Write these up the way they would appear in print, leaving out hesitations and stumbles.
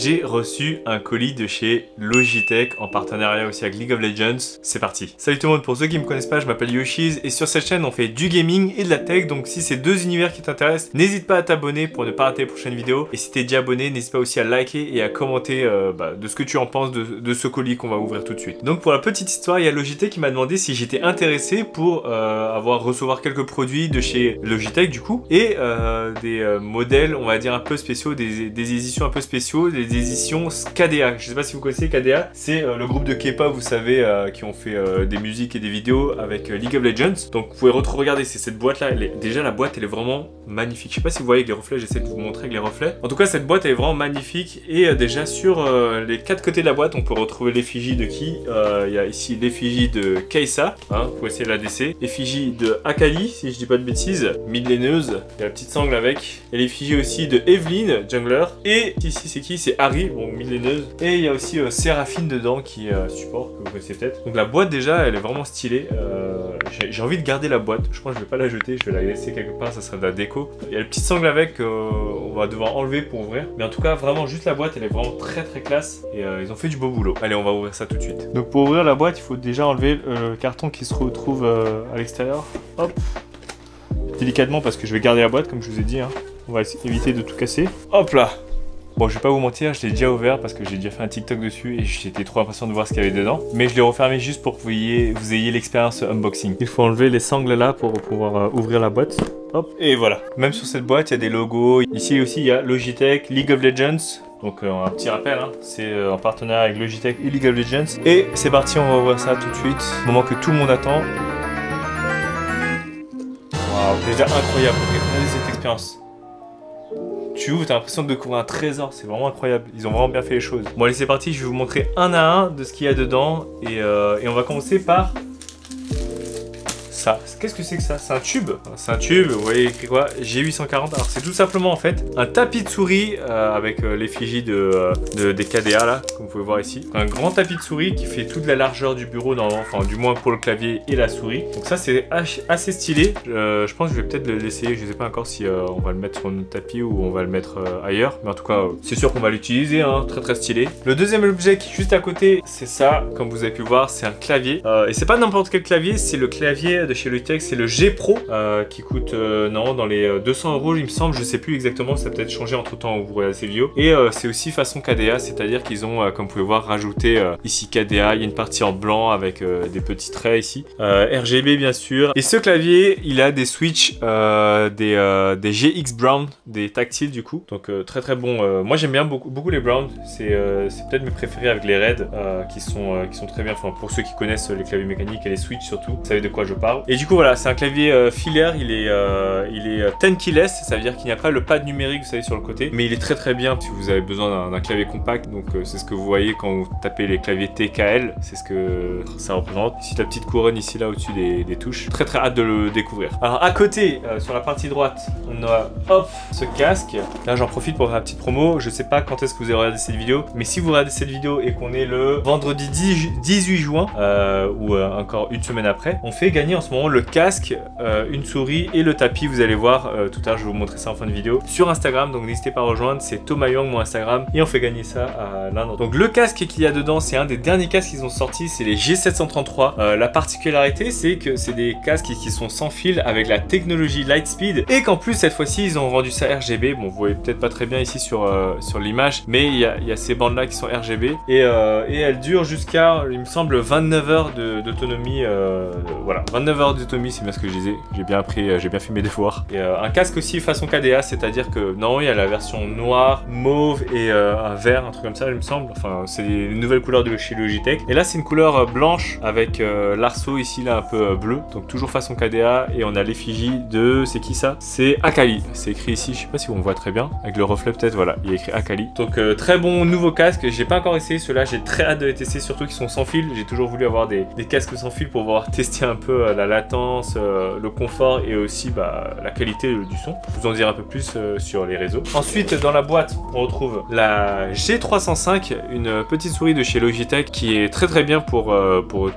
j'ai reçu un colis de chez Logitech en partenariat aussi avec League of Legends. C'est parti. Salut tout le monde, pour ceux qui me connaissent pas, je m'appelle Yoshiz et sur cette chaîne on fait du gaming et de la tech. Donc si c'est deux univers qui t'intéressent, n'hésite pas à t'abonner pour ne pas rater les prochaines vidéos. Et si t'es déjà abonné, n'hésite pas aussi à liker et à commenter de ce que tu en penses de ce colis qu'on va ouvrir tout de suite. Donc pour la petite histoire, il y a Logitech qui m'a demandé si j'étais intéressé pour recevoir quelques produits de chez Logitech du coup et des modèles on va dire un peu spéciaux, des éditions un peu spéciaux, des éditions KDA. Je sais pas si vous connaissez KDA, c'est le groupe de K-pop, vous savez, qui ont fait des musiques et des vidéos avec League of Legends. Donc vous pouvez regarder, c'est cette boîte là, déjà la boîte elle est vraiment magnifique. Je sais pas si vous voyez avec les reflets, j'essaie de vous montrer avec les reflets. En tout cas cette boîte elle est vraiment magnifique et déjà sur les quatre côtés de la boîte on peut retrouver l'effigie de qui il y a ici l'effigie de Kai'Sa, hein, vous pouvez essayer l'ADC, l'effigie de Akali si je dis pas de bêtises, mid laneuse, il y a la petite sangle avec, et l'effigie aussi de Evelyn, jungler, et ici c'est qui? C'est Harry, bon mid laneuse, et il y a aussi Séraphine dedans qui support, que vous connaissez peut-être. Donc la boîte déjà elle est vraiment stylée, j'ai envie de garder la boîte, je pense que je vais pas la jeter, je vais la laisser quelque part, ça sera de la déco. Il y a le petit sangle avec, on va devoir enlever pour ouvrir, mais en tout cas vraiment juste la boîte elle est vraiment très classe, et ils ont fait du beau boulot. Allez on va ouvrir ça tout de suite. Donc pour ouvrir la boîte il faut déjà enlever le carton qui se retrouve à l'extérieur, hop, délicatement parce que je vais garder la boîte comme je vous ai dit, hein. On va éviter de tout casser, hop là. Bon, je vais pas vous mentir, je l'ai déjà ouvert parce que j'ai déjà fait un TikTok dessus et j'étais trop impatient de voir ce qu'il y avait dedans. Mais je l'ai refermé juste pour que vous ayez l'expérience unboxing. Il faut enlever les sangles là pour pouvoir ouvrir la boîte. Hop, et voilà. Même sur cette boîte, il y a des logos. Ici aussi, il y a Logitech, League of Legends. Donc un petit rappel, hein. C'est en partenariat avec Logitech et League of Legends. Et c'est parti, on va ouvrir ça tout de suite. Moment que tout le monde attend. Waouh, déjà incroyable. Regardez cette expérience. Tu ouvres, t'as l'impression de découvrir un trésor, c'est vraiment incroyable, ils ont vraiment bien fait les choses. Bon allez c'est parti, je vais vous montrer un à un de ce qu'il y a dedans et on va commencer par ça. Qu'est-ce que c'est que ça? C'est un tube. C'est un tube, vous voyez écrit quoi? G840. Alors c'est tout simplement en fait un tapis de souris avec l'effigie des KDA là, comme vous pouvez voir ici. Un grand tapis de souris qui fait toute la largeur du bureau, enfin du moins pour le clavier et la souris. Donc ça c'est assez stylé. Je pense que je vais peut-être l'essayer. Je sais pas encore si on va le mettre sur notre tapis ou on va le mettre ailleurs. Mais en tout cas c'est sûr qu'on va l'utiliser, hein. Très stylé. Le deuxième objet qui est juste à côté, c'est ça. Comme vous avez pu voir, c'est un clavier. Et c'est pas n'importe quel clavier, c'est le clavier de chez Logitech, c'est le G Pro qui coûte dans les 200 € il me semble, je sais plus exactement, ça a peut-être changé entre temps où vous regardez ces vidéos. Et c'est aussi façon KDA, c'est-à-dire qu'ils ont comme vous pouvez voir rajouté ici KDA, il y a une partie en blanc avec des petits traits ici, RGB bien sûr. Et ce clavier il a des switches, des GX Brown, des tactiles du coup, donc très bon. Moi j'aime bien beaucoup les Brown, c'est peut-être mes préférés avec les Red qui sont très bien, enfin pour ceux qui connaissent les claviers mécaniques et les switches surtout, vous savez de quoi je parle. Et du coup voilà, c'est un clavier filaire, il est 10 keyless, ça veut dire qu'il n'y a pas le pad numérique vous savez sur le côté, mais il est très bien si vous avez besoin d'un clavier compact. Donc c'est ce que vous voyez quand vous tapez les claviers TKL, c'est ce que ça représente. Ici la petite couronne ici là au-dessus des touches, très hâte de le découvrir. Alors à côté, sur la partie droite, on a hop ce casque. Là j'en profite pour faire la petite promo, je sais pas quand est-ce que vous avez regardé cette vidéo, mais si vous regardez cette vidéo et qu'on est le vendredi 18 juin ou encore une semaine après, on fait gagner en ce moment le casque, une souris et le tapis. Vous allez voir tout à l'heure, je vais vous montrer ça en fin de vidéo sur Instagram, donc n'hésitez pas à rejoindre, c'est Thomas Young mon Instagram, et on fait gagner ça à l'un d'entre. Donc le casque qu'il y a dedans, c'est un des derniers casques qu'ils ont sorti, c'est les G733. La particularité c'est que c'est des casques qui sont sans fil avec la technologie Lightspeed, et qu'en plus cette fois-ci ils ont rendu ça RGB. Bon vous voyez peut-être pas très bien ici sur l'image, mais il y a ces bandes là qui sont RGB et elles durent jusqu'à il me semble 29 heures d'autonomie, voilà 29 heures d'autonomie, c'est bien ce que je disais, j'ai bien fait mes devoirs. Et un casque aussi façon KDA, c'est-à-dire que non, il y a la version noire, mauve et un vert, un truc comme ça il me semble, enfin c'est les nouvelles couleurs de chez Logitech. Et là c'est une couleur blanche avec l'arceau ici là un peu bleu, donc toujours façon KDA. Et on a l'effigie de, c'est qui ça? C'est Akali, c'est écrit ici, je sais pas si on voit très bien, avec le reflet peut-être, voilà, il y a écrit Akali. Donc très bon nouveau casque, j'ai pas encore essayé ceux-là, j'ai très hâte de les tester, surtout qu'ils sont sans fil. J'ai toujours voulu avoir des casques sans fil pour pouvoir tester un peu la la latence, le confort et aussi la qualité du son. Je vous en dirai un peu plus sur les réseaux. Ensuite, dans la boîte, on retrouve la G305, une petite souris de chez Logitech qui est très bien pour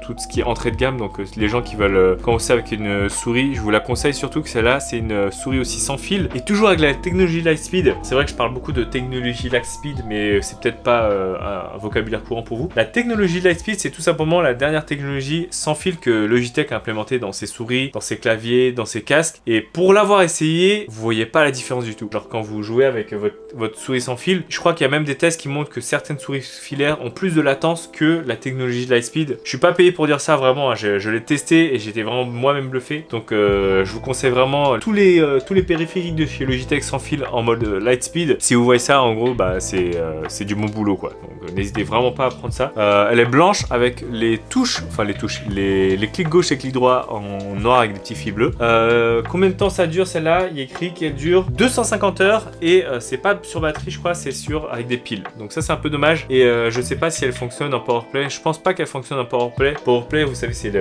tout ce qui est entrée de gamme. Donc les gens qui veulent commencer avec une souris, je vous la conseille, surtout que celle-là, c'est une souris aussi sans fil et toujours avec la technologie Lightspeed. C'est vrai que je parle beaucoup de technologie Lightspeed, mais c'est peut-être pas un vocabulaire courant pour vous. La technologie Lightspeed, c'est tout simplement la dernière technologie sans fil que Logitech a implémentée dans ses souris, dans ses claviers, dans ses casques. Et pour l'avoir essayé, vous voyez pas la différence du tout. Genre quand vous jouez avec votre souris sans fil, je crois qu'il y a même des tests qui montrent que certaines souris filaires ont plus de latence que la technologie Lightspeed. Je suis pas payé pour dire ça vraiment, hein. Je l'ai testé et j'étais vraiment moi-même bluffé. Donc je vous conseille vraiment tous les périphériques de chez Logitech sans fil en mode Lightspeed. Si vous voyez ça, en gros, c'est du bon boulot quoi. Donc n'hésitez vraiment pas à prendre ça. Elle est blanche avec les touches, enfin les clics gauche et clics droit en noir avec des petits fils bleus. Combien de temps ça dure celle-là? Il y a écrit qu'elle dure 250 heures et c'est pas sur batterie, je crois, c'est avec des piles. Donc ça c'est un peu dommage et je sais pas si elle fonctionne en PowerPlay. Je pense pas qu'elle fonctionne en PowerPlay. PowerPlay, vous savez, c'est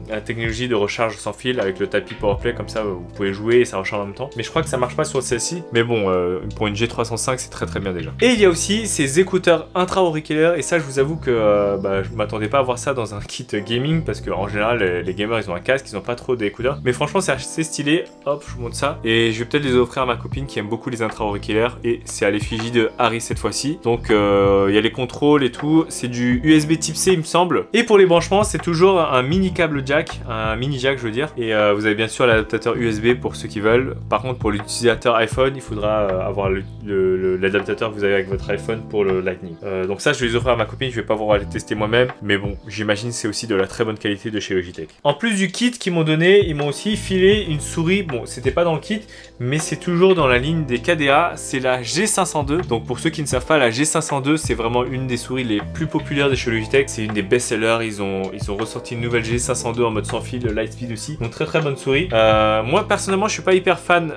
la technologie de recharge sans fil avec le tapis PowerPlay, comme ça vous pouvez jouer et ça recharge en même temps. Mais je crois que ça marche pas sur celle-ci. Mais bon, pour une G305, c'est très bien déjà. Et il y a aussi ces écouteurs intra-auriculaires et ça, je vous avoue que je m'attendais pas à voir ça dans un kit gaming parce qu'en général, les gamers ils ont un casque, ils ont pas trop d'écouteurs. Mais franchement, c'est assez stylé. Hop, je vous montre ça et je vais peut-être les offrir à ma copine qui aime beaucoup les intra-auriculaires et c'est à l'effigie de Harry cette fois-ci. Donc il y a les contrôles et tout. C'est du USB type C, il me semble. Et pour les branchements, c'est toujours un mini câble jack, un mini jack, je veux dire. Et vous avez bien sûr l'adaptateur USB pour ceux qui veulent. Par contre, pour l'utilisateur iPhone, il faudra avoir l'adaptateur que vous avez avec votre iPhone pour le Lightning. Donc ça, je vais les offrir à ma copine. Je vais pas pouvoir les tester moi-même, mais bon, j'imagine c'est aussi de la très bonne qualité de chez Logitech. En plus du kit qu'ils m'ont donné, ils m'ont aussi filé une souris. Bon, c'était pas dans le kit, mais c'est toujours dans la ligne des KDA. C'est la G502. Donc pour ceux qui ne savent pas, la G502, c'est vraiment une des souris les plus populaires de chez Logitech. C'est une des best-sellers. Ils ont ressorti une nouvelle G502 en mode sans fil, Lightspeed aussi. Donc très bonne souris. Moi personnellement, je suis pas hyper fan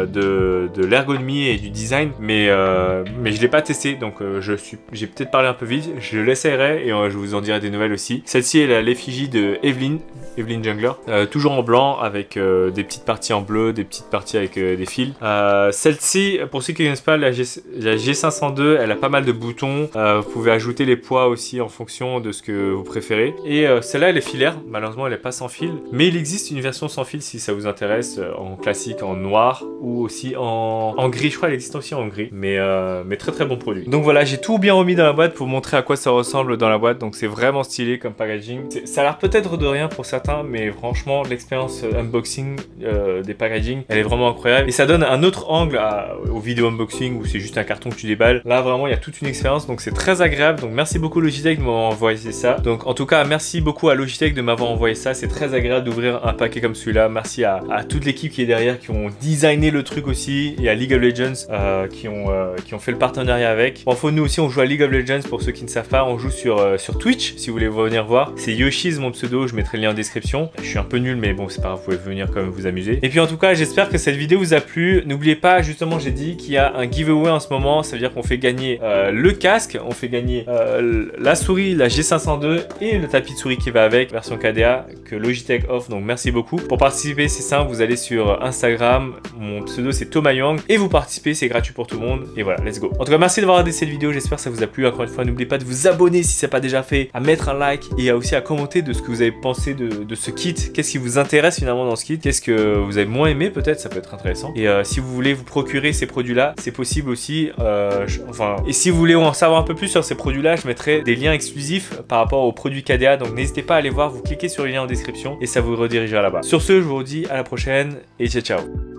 de l'ergonomie et du design, mais je l'ai pas testé, donc j'ai peut-être parlé un peu vite. Je l'essayerai et je vous en dirai des nouvelles aussi. Celle-ci, elle a l'effigie de Evelyn Jungler, toujours en blanc avec des petites parties en bleu, des petites parties avec des fils. Celle-ci, pour ceux qui ne connaissent pas, la G502, elle a pas mal de boutons. Vous pouvez ajouter les poids aussi en fonction de ce que vous préférez. Et celle-là, elle est filaire. Malheureusement, elle n'est pas sans fil, mais il existe une version sans fil si ça vous intéresse, en classique, en noir ou aussi en gris. Je crois qu'elle existe aussi en gris, mais très bon produit. Donc voilà, j'ai tout bien remis dans la boîte pour vous montrer à quoi ça ressemble dans la boîte. Donc c'est vraiment stylé comme packaging. Ça a l'air peut-être de rien pour certains, mais franchement, l'expérience unboxing des packaging, elle est vraiment incroyable. Et ça donne un autre angle aux vidéos unboxing où c'est juste un carton que tu déballes. Là, vraiment, il y a toute une expérience, donc c'est très agréable. Donc merci beaucoup Logitech de m'avoir envoyé ça. Donc en tout cas, merci beaucoup à Logitech de m'avoir envoyé ça. C'est très agréable d'ouvrir un paquet comme celui-là. Merci à toute l'équipe qui est derrière, qui ont designé le truc aussi, et à League of Legends qui ont fait le partenariat avec. Bon, nous aussi, on joue à League of Legends pour ceux qui ne savent pas. On joue sur Twitch si vous voulez venir voir. C'est Yoshiz mon pseudo, je mettrai le lien en description. Je suis un peu nul, mais bon, c'est pas grave, vous pouvez venir quand même vous amuser. Et puis en tout cas, j'espère que cette vidéo vous a plu. N'oubliez pas, justement, j'ai dit qu'il y a un giveaway en ce moment. Ça veut dire qu'on fait gagner le casque, on fait gagner la souris, la G502 et le tapis de souris qui va avec, version KDA, que Logitech offre. Donc merci beaucoup. Pour participer, c'est simple, vous allez sur Instagram, mon pseudo c'est Thomas Young, et vous participez, c'est gratuit pour tout le monde. Et voilà, let's go. En tout cas, merci d'avoir regardé cette vidéo, j'espère que ça vous a plu. Encore une fois, n'oubliez pas de vous abonner si ce n'est pas déjà fait, à mettre un like et aussi à commenter de ce que vous avez pensé de ce kit. Qu'est-ce qui vous intéresse finalement dans ce kit? Qu'est-ce que vous avez moins aimé peut-être? Ça peut être intéressant. Et si vous voulez vous procurer ces produits-là, c'est possible aussi. Et si vous voulez en savoir un peu plus sur ces produits-là, je mettrai des liens exclusifs par rapport aux produits KDA. Donc n'hésitez pas à aller voir, vous cliquez sur le lien en description et ça vous redirigera là-bas. Sur ce, je vous dis à la prochaine et ciao ciao.